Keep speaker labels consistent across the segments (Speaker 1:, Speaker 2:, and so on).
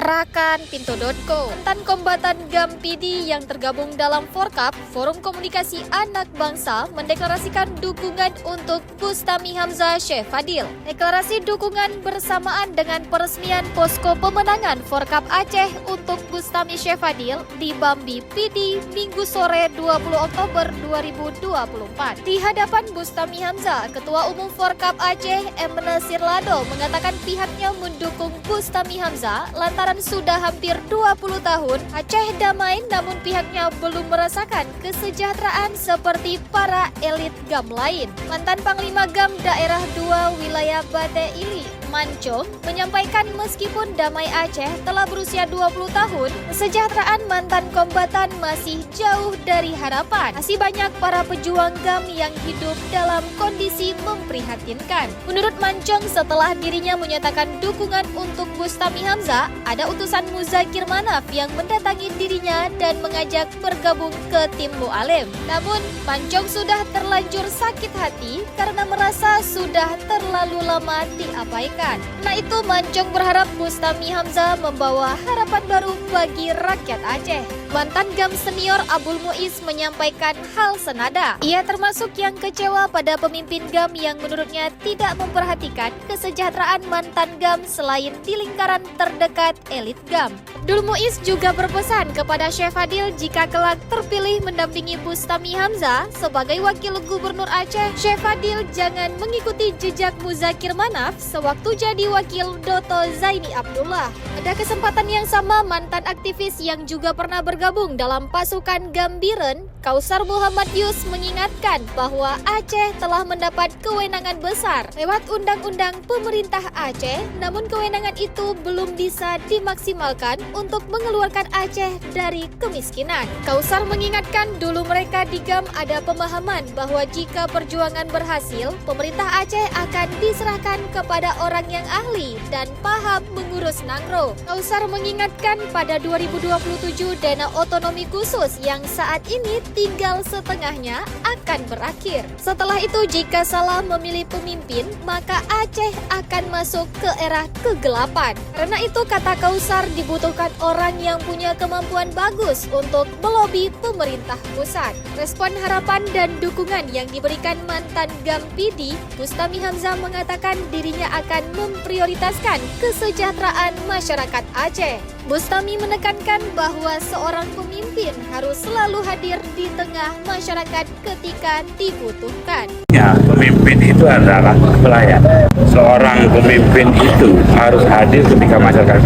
Speaker 1: arahkan pintu.co. Mantan kombatan GAM PD yang tergabung dalam Forkap, Forum Komunikasi Anak Bangsa, mendeklarasikan dukungan untuk Bustami Hamzah Syekh Fadil. Deklarasi dukungan bersamaan dengan peresmian posko pemenangan Forkap Aceh untuk Bustami Syekh Fadil di Bambi PD Minggu sore 20 Oktober 2024. Di hadapan Bustami Hamzah, Ketua Umum Forkap Aceh M. Nasir Lado mengatakan pihaknya mendukung Bustami Hamzah lantaran sudah hampir 20 tahun Aceh damai, namun pihaknya belum merasakan kesejahteraan seperti para elit GAM lain. Mantan Panglima GAM Daerah 2 Wilayah Bate Ili, Mancong, menyampaikan meskipun damai Aceh telah berusia 20 tahun, kesejahteraan mantan kombatan masih jauh dari harapan. Masih banyak para pejuang GAM yang hidup dalam kondisi memprihatinkan. Menurut Mancong, setelah dirinya menyatakan dukungan untuk Bustami Hamzah, ada utusan Muzakir Manaf yang mendatangi dirinya dan mengajak bergabung ke tim Mu'alim. Namun, Mancong sudah terlanjur sakit hati karena merasa sudah terlalu lama diabaikan. Nah itu Mancong berharap Bustami Hamzah membawa harapan baru bagi rakyat Aceh. Mantan GAM senior Abul Muiz menyampaikan hal senada. Ia termasuk yang kecewa pada pemimpin GAM yang menurutnya tidak memperhatikan kesejahteraan mantan GAM selain di lingkaran terdekat elit GAM. Abdul Muiz juga berpesan kepada Syekh Fadil jika kelak terpilih mendampingi Bustami Hamzah sebagai wakil gubernur Aceh, Syekh Fadil jangan mengikuti jejak Muzakir Manaf sewaktu jadi wakil Doto Zaini Abdullah. Pada kesempatan yang sama, mantan aktivis yang juga pernah bergabung dalam pasukan GAM Biren, Kausar Muhammad Yus mengingatkan bahwa Aceh telah mendapat kewenangan besar lewat undang-undang pemerintah Aceh, namun kewenangan itu belum bisa dimaksimalkan untuk mengeluarkan Aceh dari kemiskinan. Kausar mengingatkan dulu mereka di GAM ada pemahaman bahwa jika perjuangan berhasil, pemerintah Aceh akan diserahkan kepada orang yang ahli dan paham mengurus Nangro. Kausar mengingatkan pada 2027 dana otonomi khusus yang saat ini tinggal setengahnya akan berakhir. Setelah itu jika salah memilih pemimpin, maka Aceh akan masuk ke era kegelapan. Karena itu kata Kausar dibutuhkan orang yang punya kemampuan bagus untuk melobi pemerintah pusat. Respon harapan dan dukungan yang diberikan mantan GAM PD, Bustami Hamzah mengatakan dirinya akan memprioritaskan kesejahteraan masyarakat Aceh. Bustami menekankan bahwa seorang pemimpin harus selalu hadir di tengah masyarakat ketika dibutuhkan.
Speaker 2: Ya, pemimpin itu adalah pelayan. Seorang pemimpin itu harus hadir ketika masyarakat.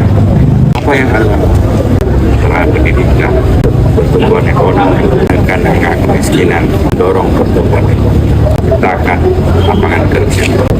Speaker 2: Apa yang harus soal pendidikan, pertumbuhan ekonomi, menekan angka kemiskinan, dorong pertumbuhan, ciptakan lapangan kerja.